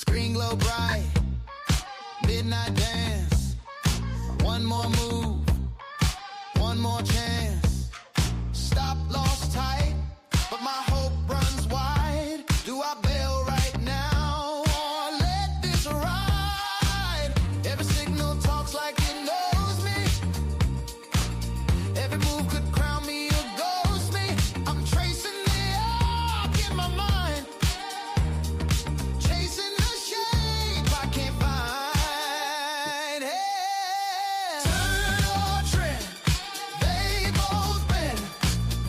Screen glow bright, midnight dance. One more move, one more chance. Stop, lost tight, but my hope runs wide. Do I bail right now or let this ride? Every signal talks like it knows me. Every move could crown me or ghost me. I'm tracing the arc in my mind, chasing the shape I can't find. Hey, turn or trend, they both been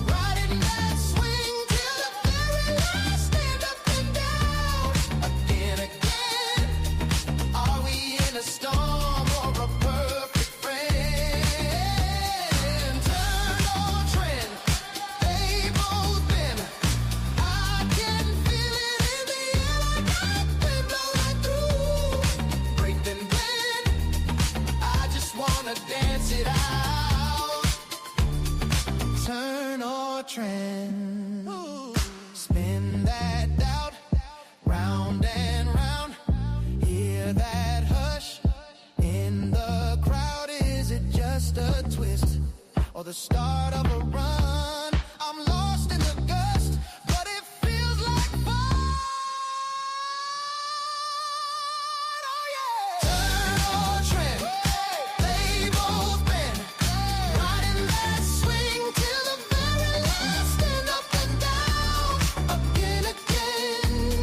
riding that swing till the very last. Stand up and down again, again. Are we in a storm or a perfect friend? Turn or trend, they both been. I can feel it in the air like I've been blown right through. Break then blend, I just wanna dance it out. Turn or trend, spin that doubt, round and round. Hear that hush in the crowd. Is it just a twist or the start of a run? I'm lost in the gust, but it feels like fun. Oh yeah. Turn or trend, they both been riding that swing till the very last. Stand up and down again, again.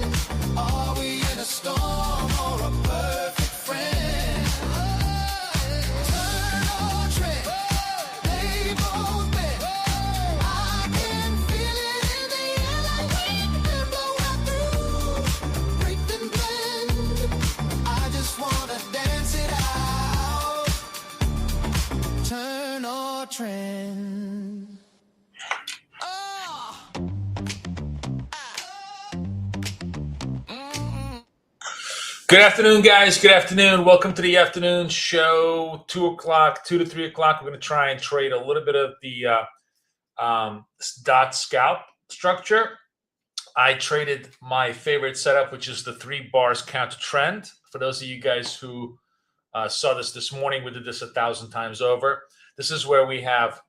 Are we in a storm or a perfect friend? Turn or trend, they both been. I can feel it in the air like we've been blown right through. Break then blend, I just wanna dance it out. Turn or trend. Oh. Good afternoon, guys. Good afternoon. Welcome to the afternoon show. 2 o'clock, 2 to 3 o'clock. We're going to try and trade a little bit of the dot scalp structure. I traded my favorite setup, which is the 3 bars counter trend. For those of you guys who saw this morning, we did this 1,000 times over. This is where we have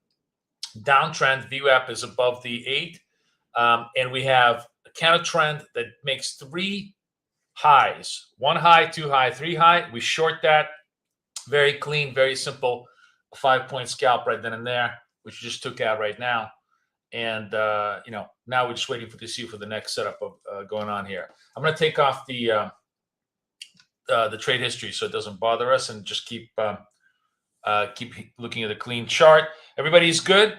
downtrend. VWAP is above the 8. And we have a counter trend that makes 3 highs. 1 high, 2 high, 3 high. We short that. Very clean, very simple. A 5-point scalp right then and there, which we just took out right now. And, now we're just waiting to see for the next setup of going on here. I'm going to take off the trade history so it doesn't bother us and just keep looking at a clean chart. Everybody's good.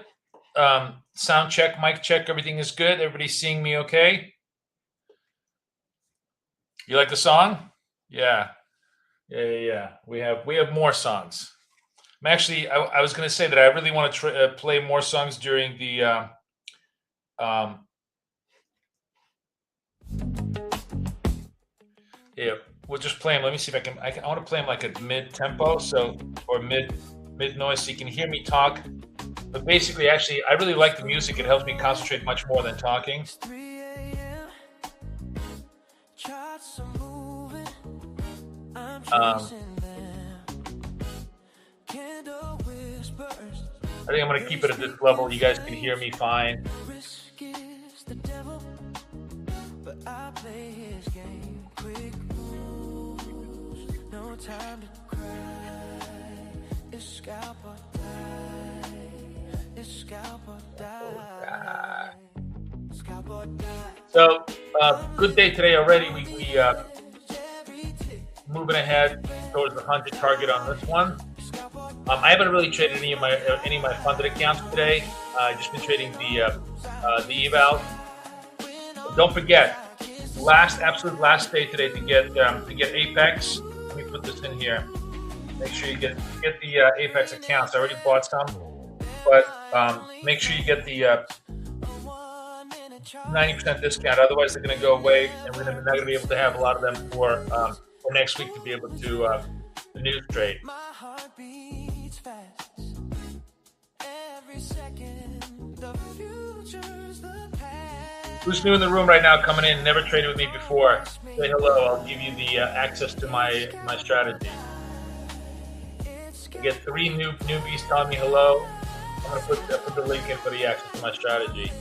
Sound check, mic check. Everything is good. Everybody's seeing me okay? You like the song? Yeah. We have more songs. I'm actually, I was going to say that I really want to play more songs during the we'll just play them. Let me see if I want to play them like at mid tempo, or mid noise, so you can hear me talk. But basically, actually, I really like the music. It helps me concentrate much more than talking. I think I'm going to keep it at this level. You guys can hear me fine. So, good day today already. We moving ahead towards the 100 target on this one. I haven't really traded any of my funded accounts today. I've just been trading the eval. Don't forget, absolute last day today to get Apex. Let me put this in here. Make sure you get the Apex accounts. I already bought some, but make sure you get the 90% discount. Otherwise, they're going to go away, and we're not going to be able to have a lot of them for next week to be able to the news trade. Who's new in the room right now, coming in, never traded with me before? say hello, I'll give you the access to my strategy. You get 3 newbies telling me hello. I'm gonna put the link in for the access to my strategy.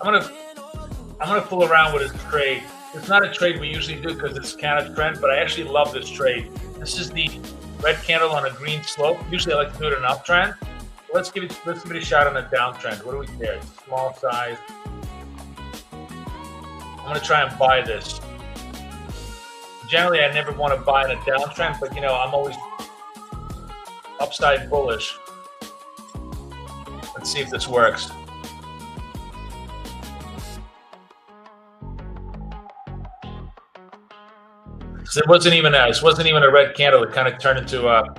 I'm gonna fool around with this trade. It's not a trade we usually do because it's counter trend, but I actually love this trade. This is the red candle on a green slope. Usually I like to do it in an uptrend. Let's give it a shot on a downtrend. What do we care? It's small size. I'm gonna try and buy this. Generally, I never want to buy in a downtrend, but I'm always upside bullish. Let's see if this works. So it wasn't even a red candle. It kind of turned into a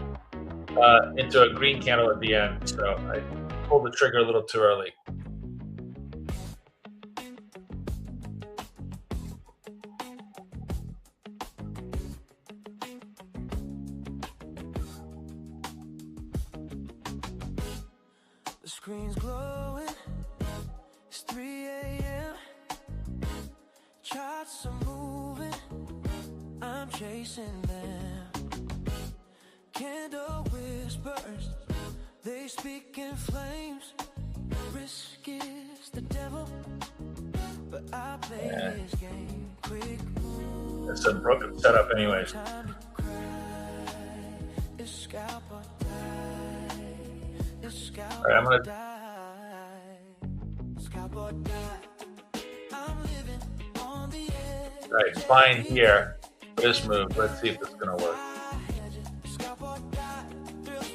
green candle at the end. So I pulled the trigger a little too early. The screen's glowing. It's 3 a.m. Charts are moving. I'm chasing them. Candle whispers, they speak in flames. Risk is the devil, but I play this game. Quick move. It's a broken setup, anyways. Time to cry. It's scalp or die. It's scalp All right, I'm gonna. die. Scalp or die. I'm living on the edge. All right, fine here. This move. Let's see if this is gonna work.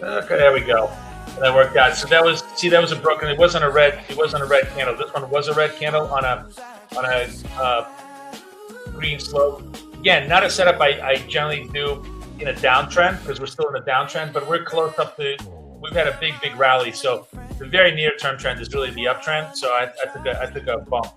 Okay, there we go. That worked out. So that was a broken. It wasn't a red candle. This one was a red candle on a green slope. Again, not a setup I generally do in a downtrend because we're still in a downtrend, but we're close up to. We've had a big rally, so the very near term trend is really the uptrend. So I took a bump.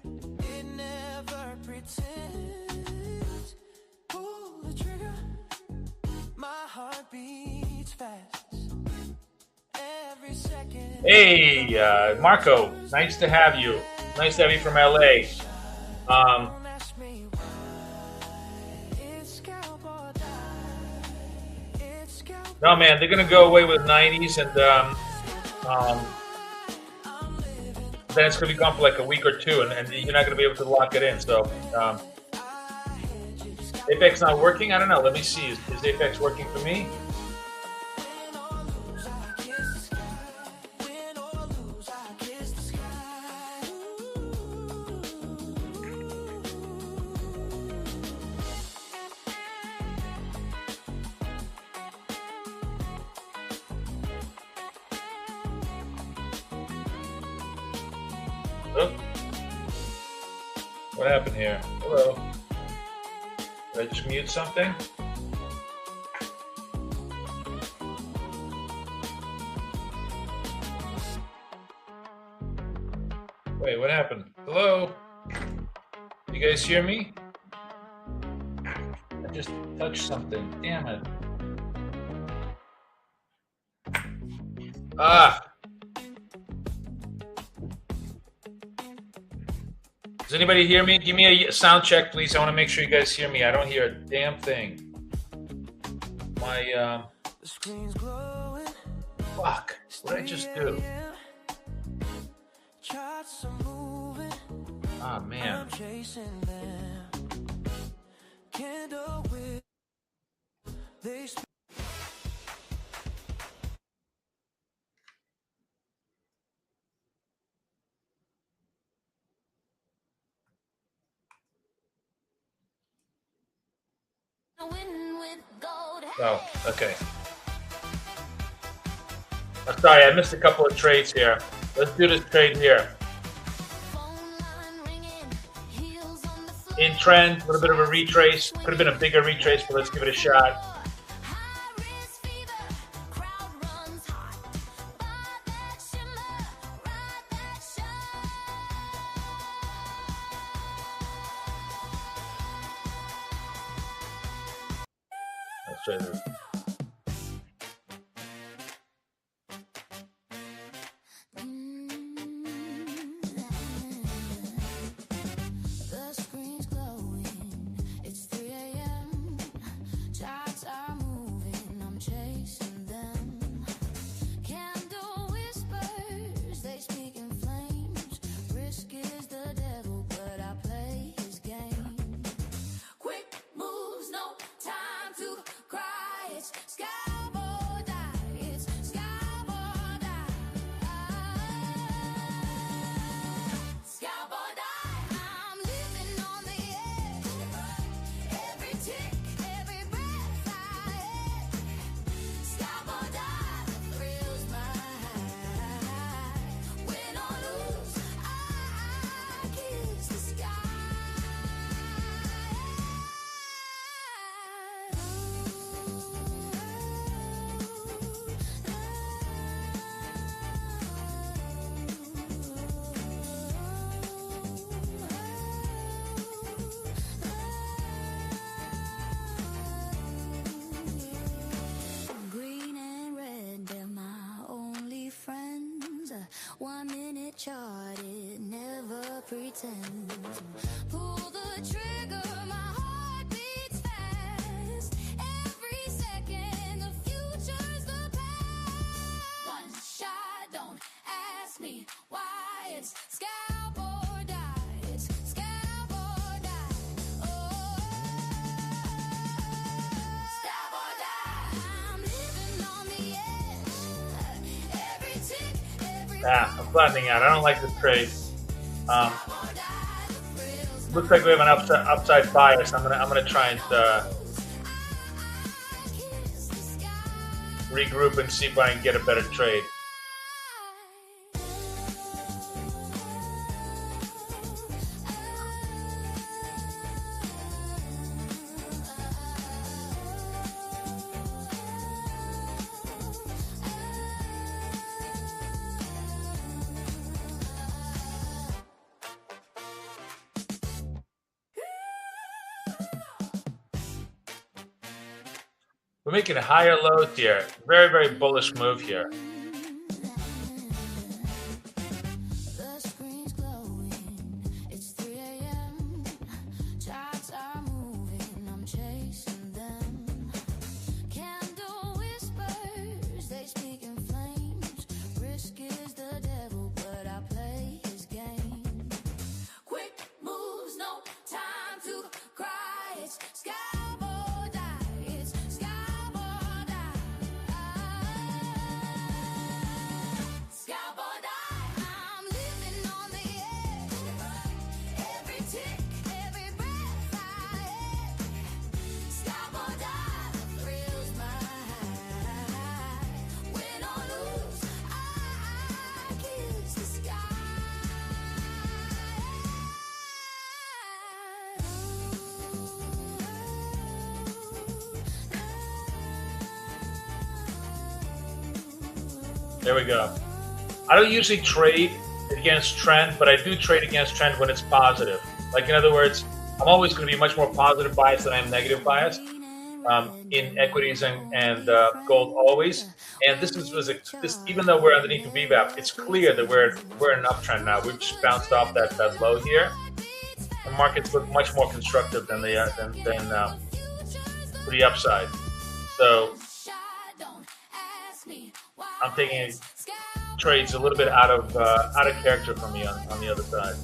Hey, Marco, nice to have you. Nice to have you from LA. No, man, they're gonna go away with 90s, and then it's gonna be gone for like a week or two, and you're not gonna be able to lock it in. So, Apex not working? I don't know. Let me see. Is Apex working for me? Oh. What happened here? Hello. Did I just mute something? Wait, what happened? Hello? You guys hear me? I just touched something. Damn it. Ah! Does anybody hear me? Give me a sound check, please. I want to make sure you guys hear me. I don't hear a damn thing. My, fuck. What did I just do? Ah, man. Oh, okay. Sorry, I missed a couple of trades here. Let's do this trade here. In trend, a little bit of a retrace. Could have been a bigger retrace, but let's give it a shot. show you this. The screen's glowing. It's 3 a.m. Charts are moving. I'm chasing them. Candle whispers. They speak in flames. Risk is the devil, but I play his game. Quick moves, no time to cry. It's scalp or die. It's scalp or die. Scalp or die. I'm living on the edge. Every tick, every breath I hit. Scalp or die. Thrills my high. Win or lose, I kiss the sky. Green and red, they're my only friends. 1 minute charted, never pretend. Pull the trigger, my heart beats fast. Every second, the future's the past. One shot, don't ask me why. It's scalp or die. It's scalp or die. Oh, scalp or die. I'm living on the edge. Every tick, every I'm flattening out. I don't like this trade. scalp or die. The thrills Looks like we have an upside bias. I'm gonna try and kiss the sky. regroup and see if I can get a better trade. We're making higher lows here. Very, very bullish move here. The screen's glowing. It's 3 a.m. Charts are moving. I'm chasing them. Candle whispers. They speak in flames. Risk is the devil, but I play his game. Quick moves, no time to cry. It's scalp or die. It's scalp or die. Scalp or die. I'm living on the edge. Every tick, every breath I hit. Scalp or die. The thrills my high. Win or lose, I kiss the sky. There we go. I don't usually trade against trend, but I do trade against trend when it's positive. Like in other words, I'm always going to be much more positive biased than I am negative biased in equities and gold always. And this even though we're underneath the VWAP, it's clear that we're in an uptrend now. We've just bounced off that low here. The markets look much more constructive than they are than to the upside. So I'm taking trades a little bit out of character for me on the other side.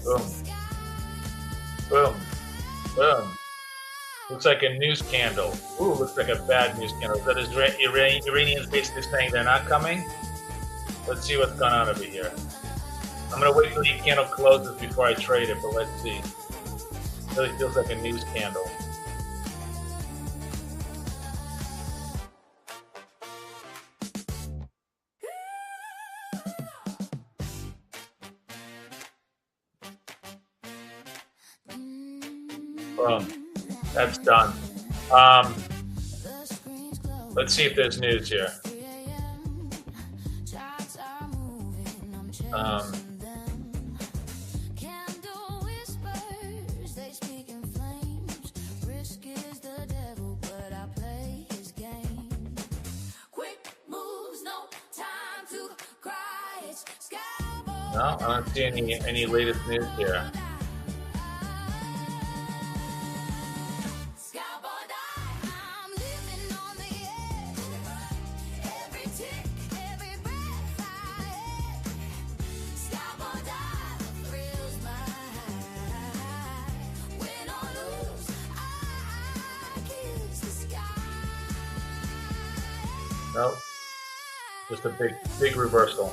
Boom. Boom. Boom. Looks like a news candle. Ooh, looks like a bad news candle. Is that Iranians basically saying they're not coming? Let's see what's going on over here. I'm going to wait till the candle closes before I trade it, but let's see. It really feels like a news candle. Boom. That's done. Let's see if there's news here. No, I don't see any latest news here. Nope. Just a big reversal.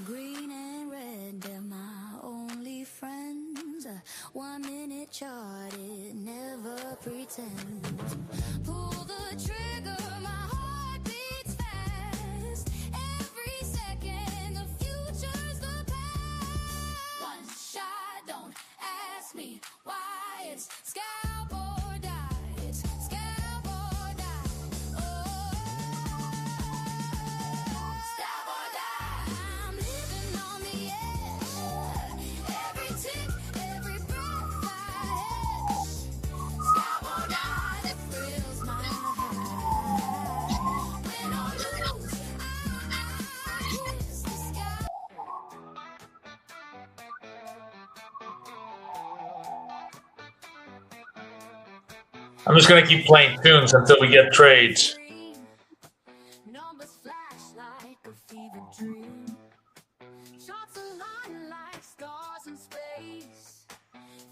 Green and red, they're my only friends. 1 minute charted, never pretend. Pull the trigger, my heart beats fast. Every second, the future's the past. One shot, don't ask me why. It's scalp or die. It's scalp or die. Oh, scalp or die. I'm living on the edge. Every tick, every breath I hedge. Scalp or die, that thrills my heart. Win or lose, I kiss the sky. I'm just gonna keep playing tunes until we get trades. Numbers flash like a fever dream. Shots align like scars in space.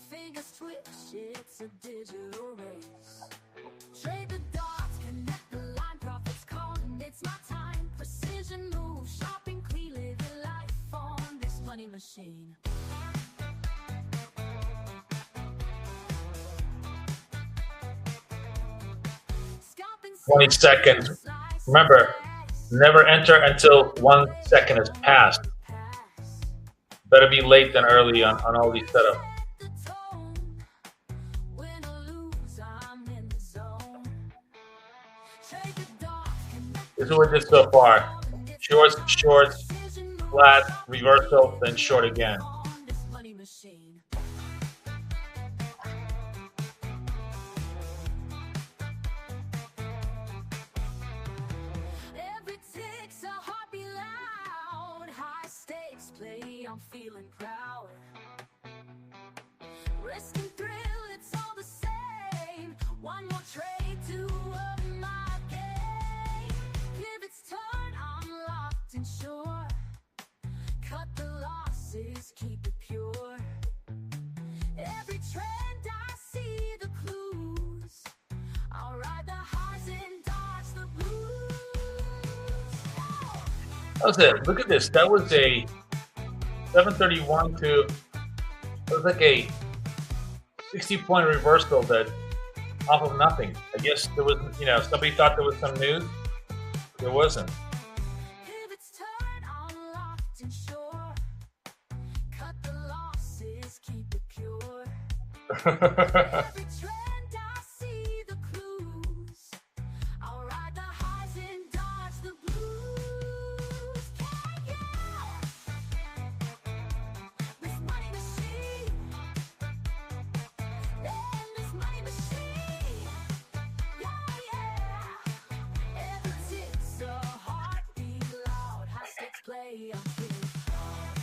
Fingers twitch, it's a digital race. Trade the dots, connect the line, profits calling, it's my time. Precision moves, sharp and clean, living life on this money machine. 20 seconds. Remember, never enter until 1 second has passed. Better be late than early on all these setups. This is what we did so far. Shorts, shorts, flat, reversal, then short again. Every tick's a heartbeat loud. High stakes play, I'm feeling proud. Risk and thrill, it's all the same. One more trade to up my game. Pivots turn, I'm locked and sure. Cut the losses, keep it pure. Every trend I see the clues. I'll ride the highs and dodge the blues. That was it. Look at this. That was a 731 to, it was like a 60-point reversal that off of nothing. I guess there was, somebody thought there was some news. There wasn't. Pivots turn, I'm locked and sure. Cut the losses, keep it pure. Every trend I see the clues. I'll ride the highs and dodge the blues. Yeah. This money machine. This money machine. Yeah. Every tick's a heartbeat loud. High stakes play, I'm feeling proud.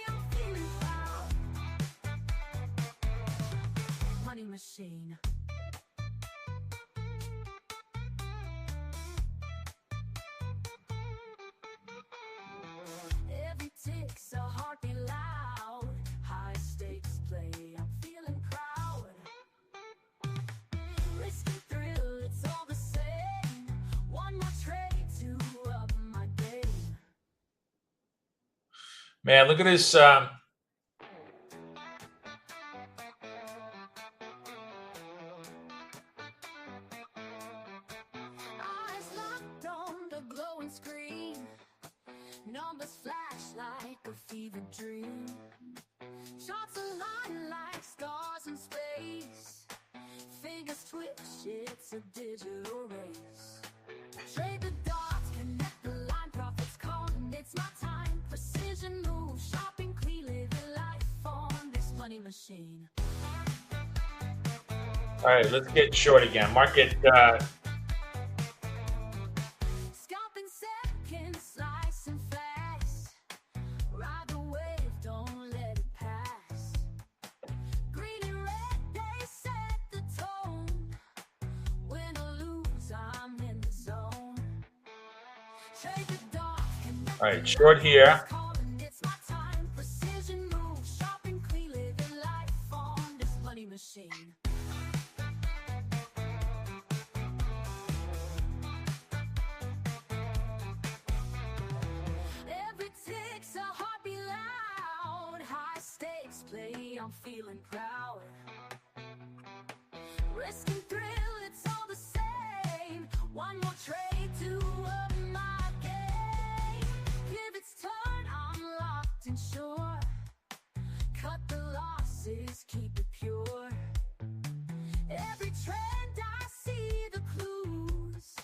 I'm feeling proud. Money machine. Every tick's a heartbeat loud. High stakes play, I'm feeling proud. Risk and thrill, it's all the same. One more trade to up my game. Man, look at this. numbers flash like a fever dream. Charts align like stars in space. Fingers twitch, it's a digital race. Trade the dots, connect the line, profits calling. It's my time. Precision moves, shopping clean, living life on this money machine. All right, let's get short again. Market. Scalping seconds, slicing fast. Ride the wave, don't let it pass. Green and red, they set the tone. Win or lose, I'm in the zone. Trade the dark. All right, short here. It's my time. Precision moves, shopping clean, living life on this money machine. Every tick's a heartbeat loud. High stakes play, I'm feeling proud. Risk and thrill, it's all the same. One more trade to up my game. Pivots turn, I'm locked and sure. Cut the losses, keep it pure. Every trend I see the clues.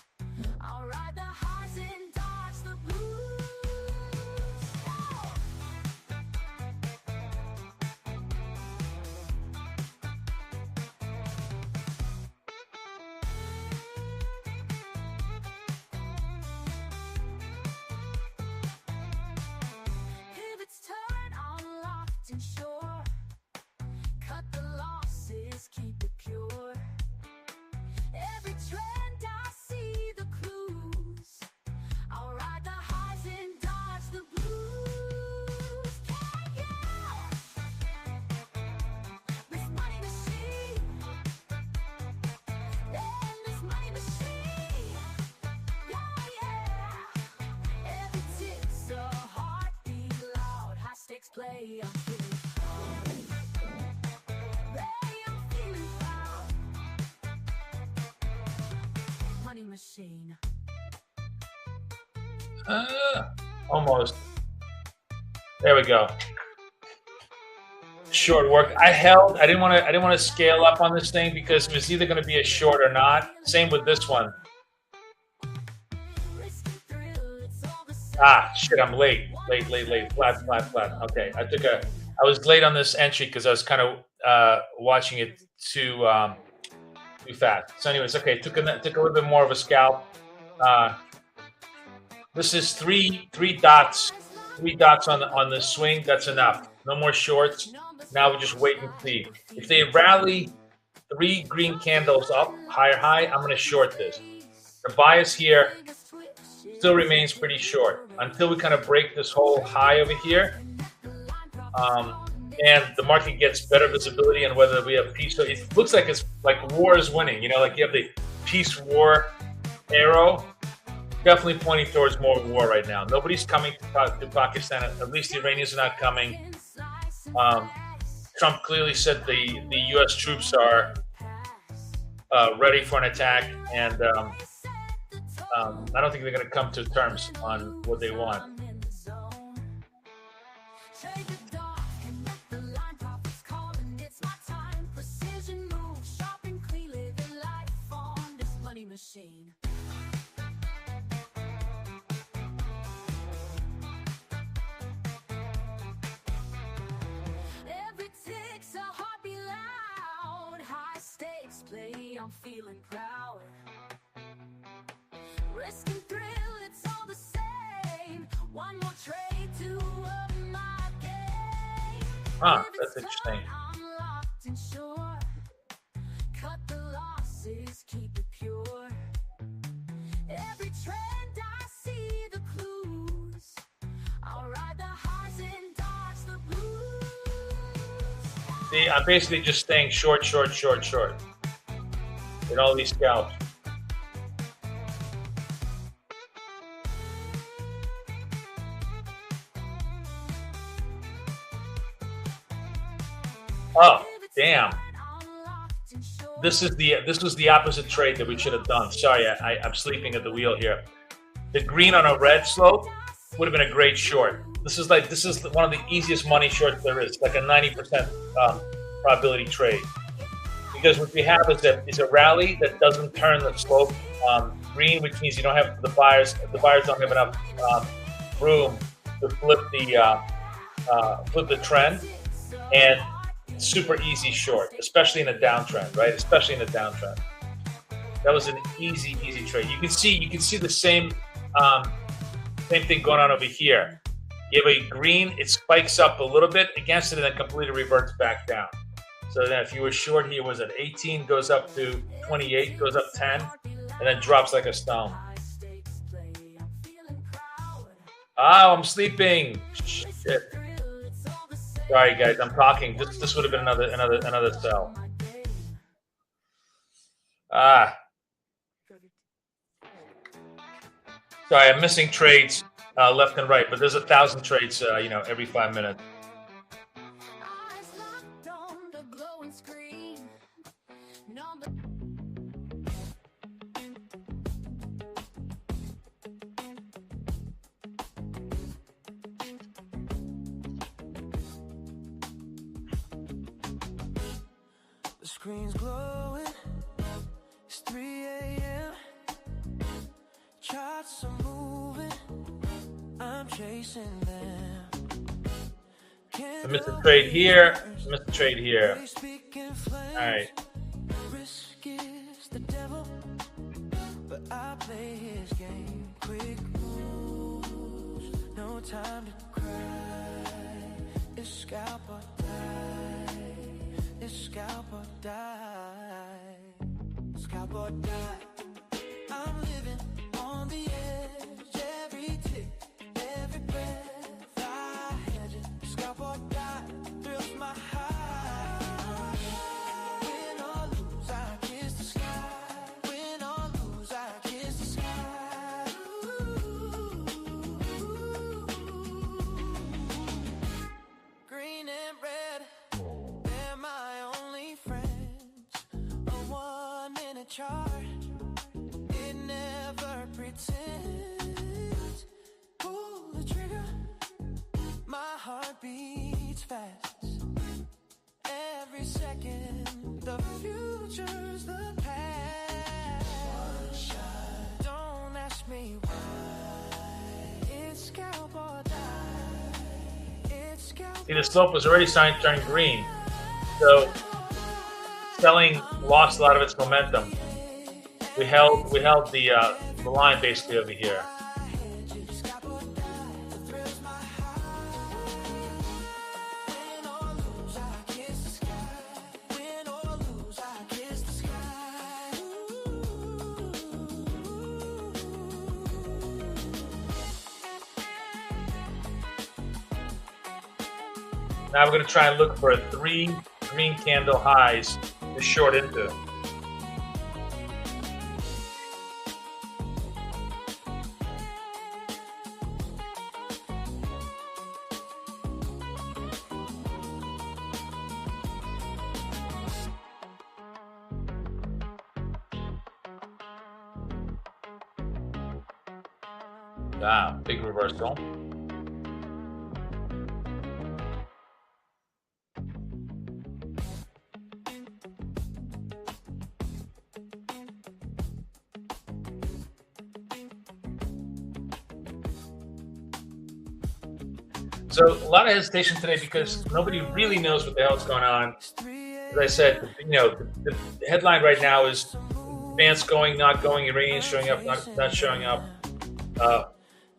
I'll ride the highs and dodge the blues. Pivots turn, I'm locked and sure. Cut the losses, keep it pure. Every trend I see the clues. I'll ride the highs and dodge the blues. Yeah. This money machine. Yeah, this money machine. Yeah. Every tick's a heartbeat loud. High stakes play, I'm feeling I'm feeling proud. Money machine. Almost. There we go. Short work. I held. I didn't want to scale up on this thing because it was either going to be a short or not. Same with this one. Risk and thrill, it's all the same. Ah, shit. I'm late. Late. Flat. Okay. I was late on this entry because I was kind of watching it too fast. So, anyways, okay. Took a little bit more of a scalp. This is three dots. 3 dots on the swing. That's enough. No more shorts. Now we just wait and see. If they rally 3 green candles up, higher high, I'm going to short this. The bias here still remains pretty short until we kind of break this whole high over here. And the market gets better visibility on whether we have peace. So it looks like it's like war is winning. You know, like you have the peace war arrow. Definitely pointing towards more war right now. Nobody's coming to Pakistan. At least the Iranians are not coming. Trump clearly said the U.S. troops are ready for an attack, and I don't think they're going to come to terms on what they want. Machine. Every tick's a heartbeat loud. High stakes play, I'm feeling proud. Risk and thrill, it's all the same. One more trade to up my game. That's interesting. I'm locked and sure. Cut the losses, keep it pure. Every trend I see the clues. I'll ride the highs and dodge the blues. See, I'm basically just staying short in all these scalps. Oh, damn. This was the opposite trade that we should have done. Sorry, I'm sleeping at the wheel here. The green on a red slope would have been a great short. This is one of the easiest money shorts there is, like a 90% probability trade. Because what we have is a rally that doesn't turn the slope green, which means you don't have the buyers don't have enough room to flip the trend, and super easy short, especially in a downtrend, right? Especially in a downtrend. That was an easy trade. You can see the same thing going on over here. You have a green, it spikes up a little bit against it and then completely reverts back down. So then if you were short here, was at 18, goes up to 28, goes up 10, and then drops like a stone. Oh, I'm sleeping. Shit. Sorry guys, I'm talking. This would have been another sell. Sorry, I'm missing trades left and right, but there's 1,000 trades, every 5 minutes. The screen's glowing. It's 3 a.m. Charts are moving. I'm chasing them. I missed a trade here. I missed a trade here. All right. Risk is the devil, but I play his game. Quick moves, no time to cry. It's scalp or die. It's scalp or die. Scalp or die. I'm living on the edge. Every tick, every breath I hedge it. Scalp or die. Thrills my heart. Win or lose, I kiss the sky. Win or lose, I kiss the sky. Green and red, they're my only friends. A 1-minute chart, it never pretends. Pull the trigger, my heart beats fast. Every second, the future's the past. One shot, don't ask me why. It's scalp or die. It's scalp. See, the slope was already starting to turn green, so selling lost a lot of its momentum. We held the line basically over here. Now we're going to try and look for 3 green candle highs to short into. Ah, big reversal. So a lot of hesitation today because nobody really knows what the hell is going on. As I said, the headline right now is advance going, not going, Iranians showing up, not showing up.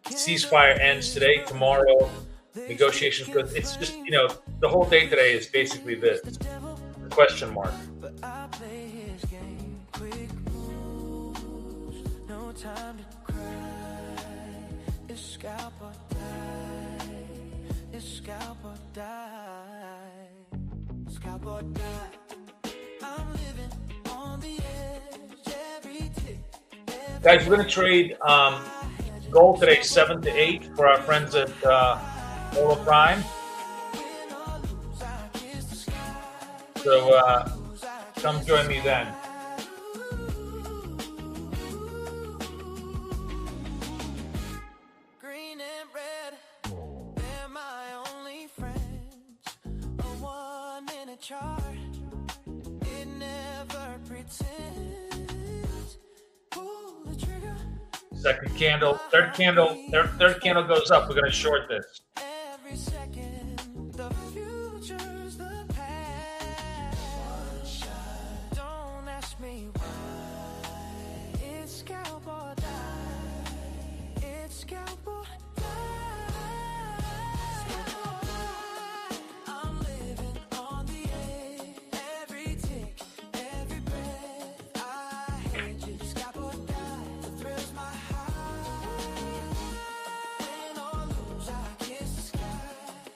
Ceasefire ends today, tomorrow, negotiations go. It's just, the whole day today is basically this, the question mark. Scalp or die. Scalp or die. I'm living on the edge. Every tick, guys, we're going to trade gold today 7 to 8 for our friends at Olo Prime. So come join me then. green and red. Second candle, third candle goes up. We're going to short this. Every second, the future's the past. One shot. Don't ask me why. It's scalp or die. It's scalp or die. I'm living on the edge. Every tick, every breath. I hate you. Scalp or die. The thrill's my high. Win or lose, I kiss the sky.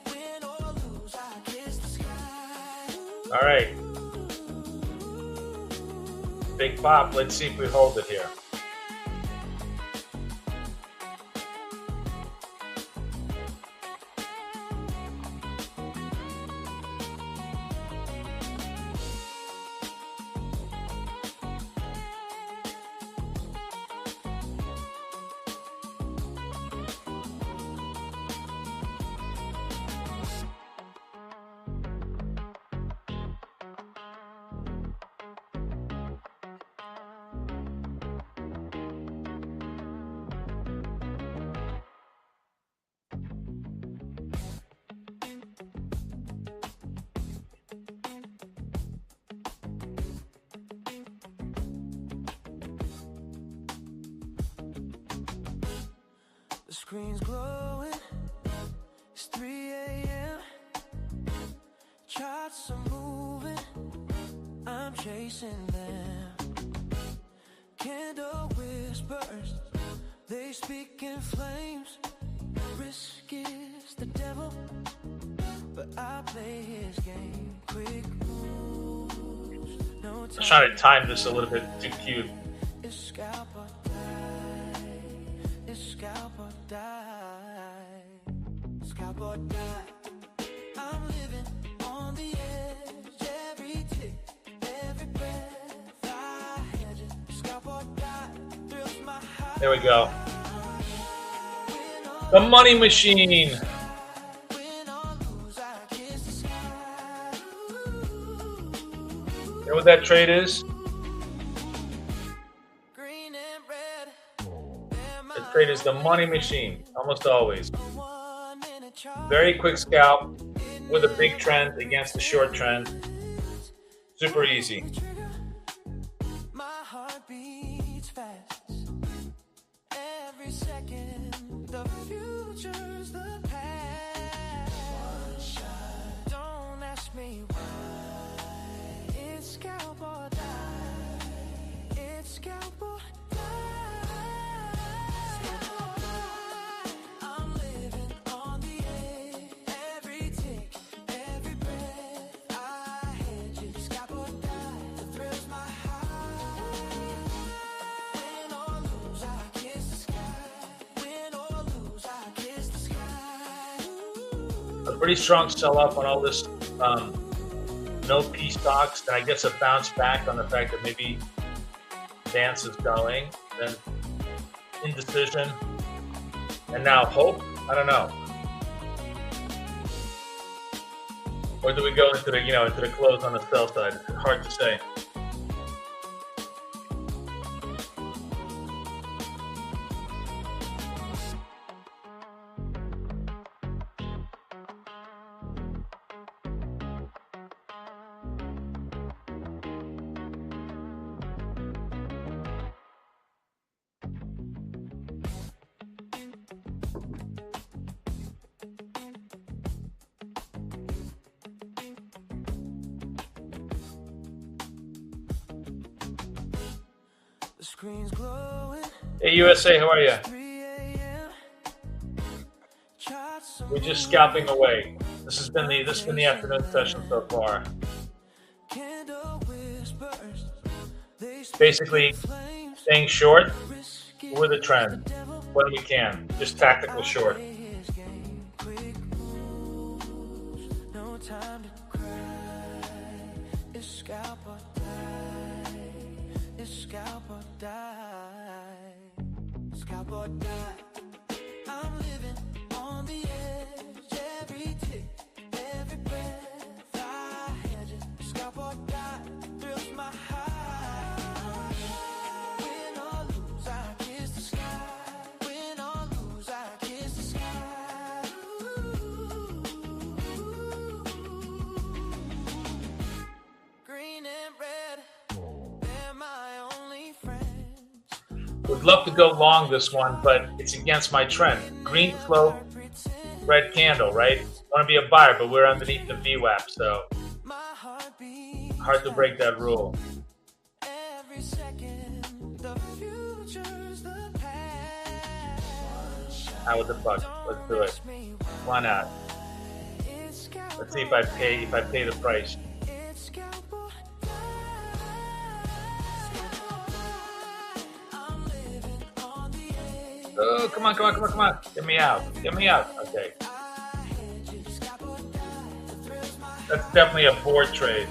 Win or lose, I kiss the sky. All right. Big pop. Let's see if we hold it here. The screen's glowing. It's 3 a.m. Charts are moving. I'm chasing them. Candle whispers. They speak in flames. Risk is the devil, but I play his game. Quick moves. No I'm trying to time this a little bit too cute. It's scalp or die. It's scalp or die. Scalp or die. I'm living on the edge. Every tick, every breath. I had you. Scalp or die. Thrills my heart. There we go. The money machine. Win or lose, I kiss the sky. You know what that trade is? Green and red. The trade is the money machine, almost always. 1 minute chart. Very quick scalp with a big trend against the short trend. Super easy. My heart beats fast. Every second, the future's the past. One shot. Don't ask me why. It's scalp or die. It's scalp or die. I'm living on the edge. Every tick, every breath. I had you. Scalp or die. The thrill's my high. Win or lose, I kiss the sky. Win or lose, I kiss the sky. A pretty strong sell-off on all this no P stocks, and I guess a bounce back on the fact that maybe Vance is going, then indecision, and now hope. I don't know. Or do we go into the into the close on the sell side? It's hard to say. The screen's glowing. Hey USA, how are you? 3 a.m. Charts are We're just scalping away. This has been the afternoon session so far. candle whispers. They speak Basically, in flames. staying short Risk is with a trend the devil. when we can. Just tactical short. Play his game. Quick moves. No time to cry. It's scalp or die. It's scalp or die. Scalp or die. I'm living on the edge. Every tick, every breath. I had you. Scalp or die. Thrills my high. Win or lose, I kiss the sky. Would love to go long this one, but it's against my trend. Green float, red candle, right? Want to be a buyer, but we're underneath the VWAP, so hard to break that rule. How the fuck? Let's do it. Why not? Let's see if I pay the price. Oh, come on. Get me out. Okay. That's definitely a board trade.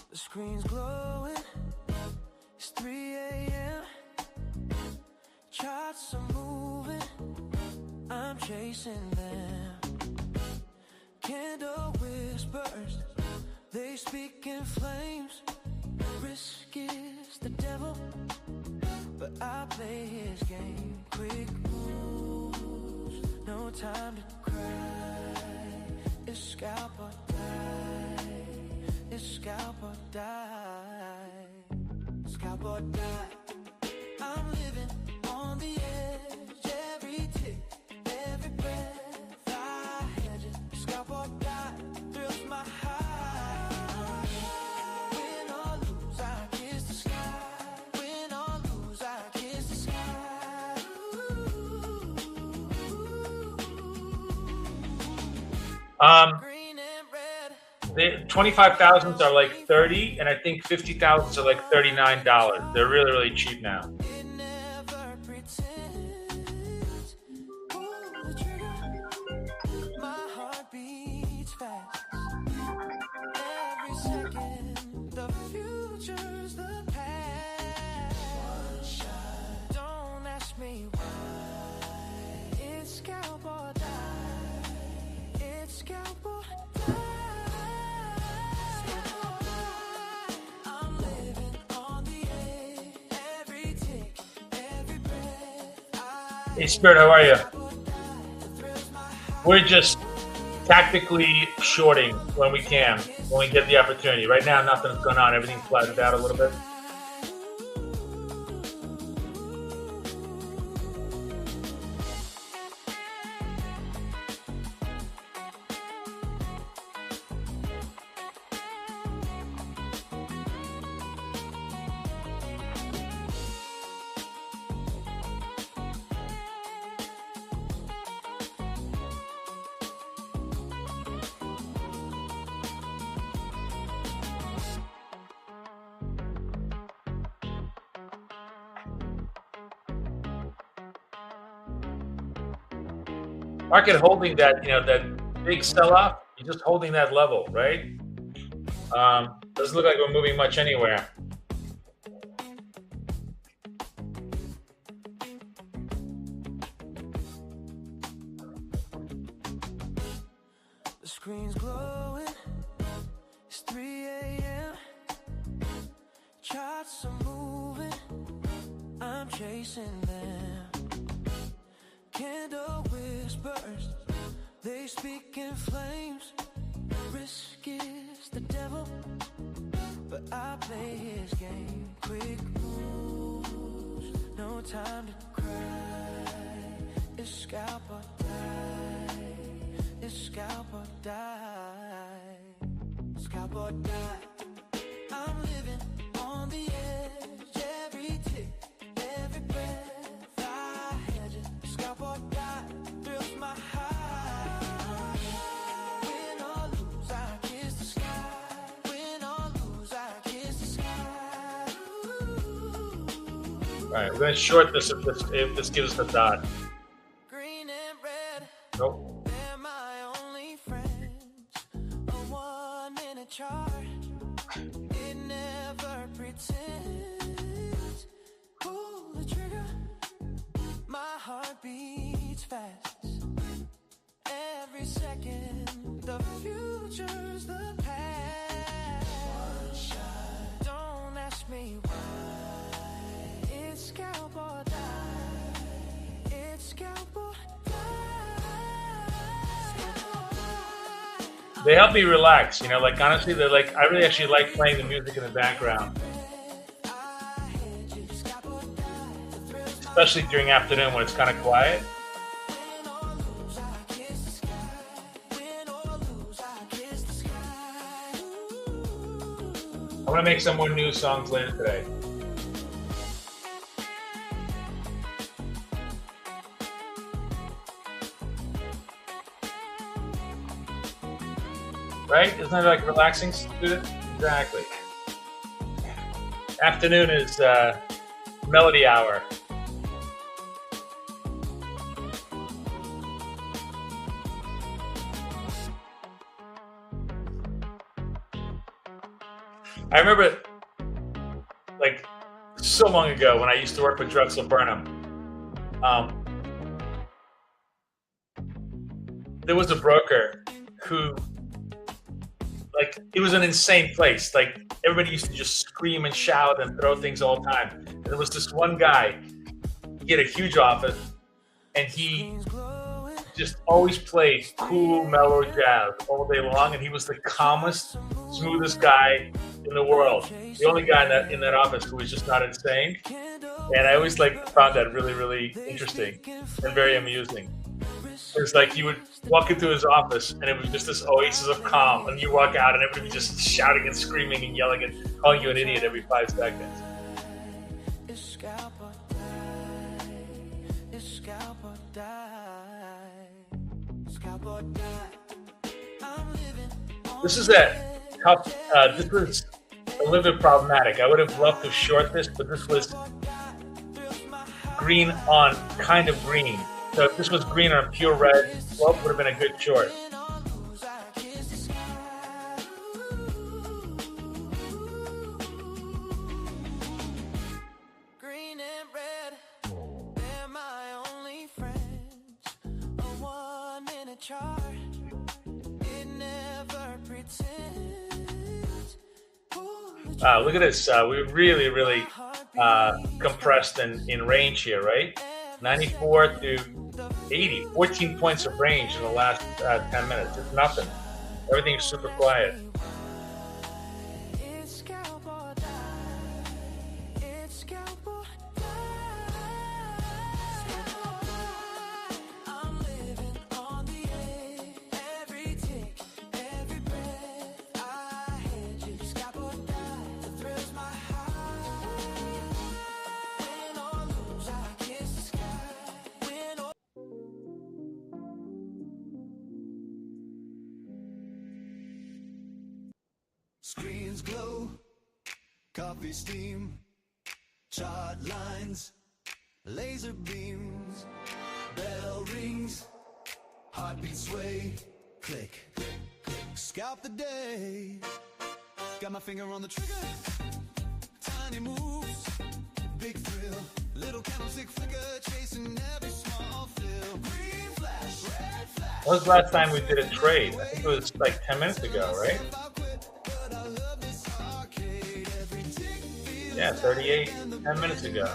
The screen's glowing, it's 3 a.m. Charts are moving, I'm chasing them. Candle whispers, they speak in flames. Risk is the devil, but I play his game. Quick moves, no time to cry. It's scalp or die. It's scalp or die. Scalp or die. I'm living on the edge. Every tick, every breath I hedge it. Scalp or die, thrills my high. Win or lose, I kiss the sky. Win or lose, I kiss the sky. Green and red. The 25,000s are like 30, and I think 50,000s are like $39. They're really, really cheap now. It never pretends. Pull the trigger. My heart beats fast. Every second, the future's the past. One shot. Don't ask me why. It's scalp or die. It's scalp or die. I'm living on the edge. Every tick, every breath. Hey, Spirit, how are you? We're just tactically shorting when we can, when we get the opportunity. Right now, nothing's going on. Everything's flattened out a little bit. Market holding that, that big sell-off, you're just holding that level, right? Doesn't look like we're moving much anywhere. The screen's glowing, it's 3 a.m. Charts are moving, I'm chasing them. Candle whispers, they speak in flames. Risk is the devil, but I play his game. Quick moves, no time to cry. It's scalp or die. It's scalp or die. Scalp or die. I'm living on the edge. Every tick, every breath All right, we're gonna short this if this gives us a dot. Green and red, Nope. they're my only friends. A 1 minute chart, it never pretends. Pull the trigger, my heart beats fast. Every second, the future's the past. One shot, don't ask me why. It's scalp or die. It's scalp or die. They help me relax, you know, like honestly, they're like, I really actually like playing the music in the background. Especially during afternoon when it's kind of quiet. I'm gonna make some more new songs later today. Right? Isn't that like relaxing, student? Exactly. Afternoon is melody hour. I remember, like, so long ago when I used to work with Drexel Burnham, there was a broker who, like, it was an insane place. Like, everybody used to just scream and shout and throw things all the time. And there was this one guy, he had a huge office, and he just always played cool, mellow jazz all day long, and he was the calmest, smoothest guy in the world. The only guy in that office who was just not insane. And I always found that really, really interesting and very amusing. It's like you would walk into his office and it was just this oasis of calm, and you walk out and everybody was just shouting and screaming and yelling and calling you an idiot every 5 seconds. This is this was a little bit problematic. I would have loved to short this, but this was green on kind of green. So if this was green on pure red, well, it would have been a good short. Green and red, they're my only friends. A 1 minute chart, it never pretends. Look at this. We really, really compressed in range here, right? 94 to 80, 14 points of range in the last 10 minutes. It's nothing. Everything's super quiet. Screens glow, coffee steam, chart lines, laser beams, bell rings, heartbeat sway, click, click, click, scalp the day. Got my finger on the trigger, tiny moves, big thrill, little candlestick flicker, chasing every small fill. Green flash, red flash. When was the last time we did a trade? I think it was like 10 minutes ago, right? Yeah, 38, 10 minutes ago.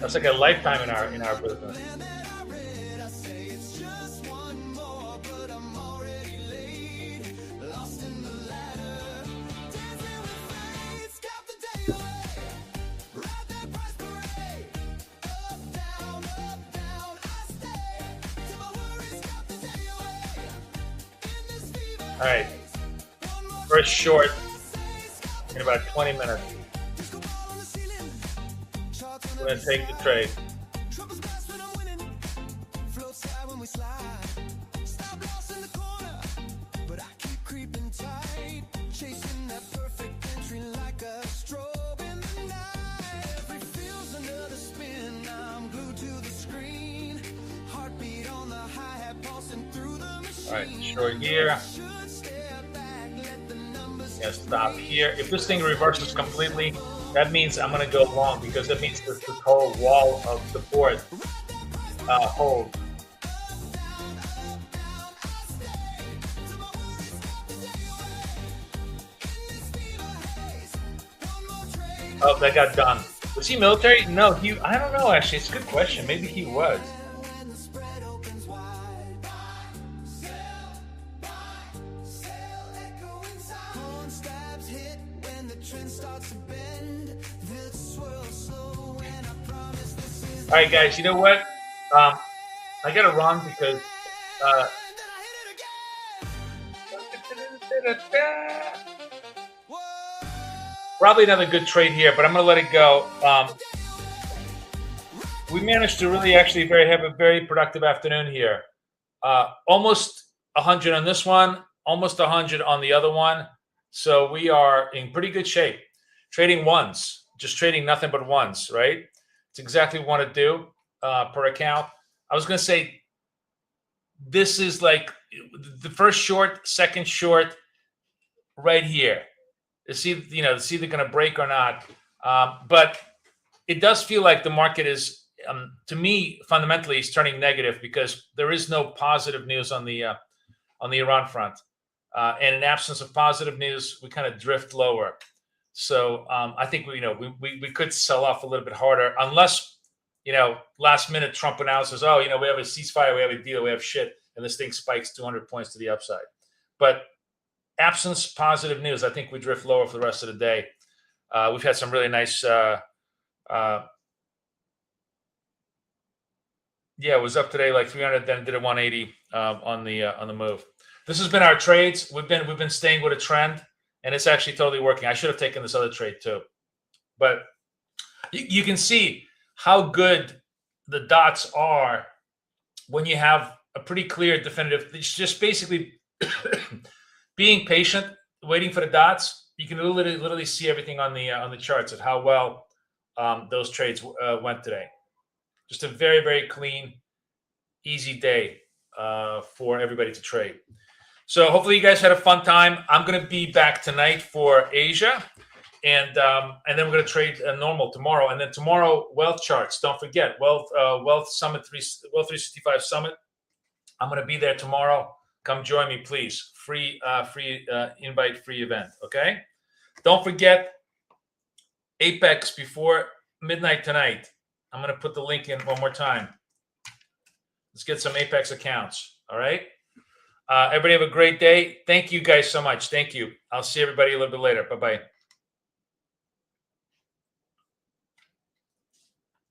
That's like a lifetime in our business. All right, first short in about 20 minutes. We're gonna take the trade. All right, short here. Yeah, stop here. If this thing reverses completely, that means I'm going to go long because that means this whole wall of support hold. Oh, that got done. Was he military? No, I don't know, actually. It's a good question. Maybe he was. All right, guys, you know what? I got to run because probably another good trade here, but I'm going to let it go. We managed to really actually have a very productive afternoon here. Almost 100 on this one, almost 100 on the other one. So we are in pretty good shape. Trading ones, just trading nothing but ones, right? It's exactly what we want to do per account. I was going to say this is like the first short, second short right here. To see they're going to break or not. But it does feel like the market is, to me, fundamentally, is turning negative because there is no positive news on the Iran front. And in absence of positive news, we kind of drift lower. So I think we could sell off a little bit harder unless, last minute Trump announces, we have a ceasefire, we have a deal, we have shit, and this thing spikes 200 points to the upside. But absence positive news, I think we drift lower for the rest of the day. We've had some really nice. It was up today like 300, then did a 180 on the move. This has been our trades. We've been staying with a trend, and it's actually totally working. I should have taken this other trade too, but you can see how good the dots are when you have a pretty clear, definitive. It's just basically being patient, waiting for the dots. You can literally see everything on the charts of how well those trades went today. Just a very, very clean, easy day for everybody to trade. So hopefully you guys had a fun time. I'm going to be back tonight for Asia, and then we're going to trade normal tomorrow. And then tomorrow, wealth charts. Don't forget, Wealth Summit, Wealth 365 Summit. I'm going to be there tomorrow. Come join me, please. Free invite, free event. Okay. Don't forget Apex before midnight tonight. I'm going to put the link in one more time. Let's get some Apex accounts. All right. Everybody have a great day. Thank you guys so much. Thank you. I'll see everybody a little bit later. Bye-bye.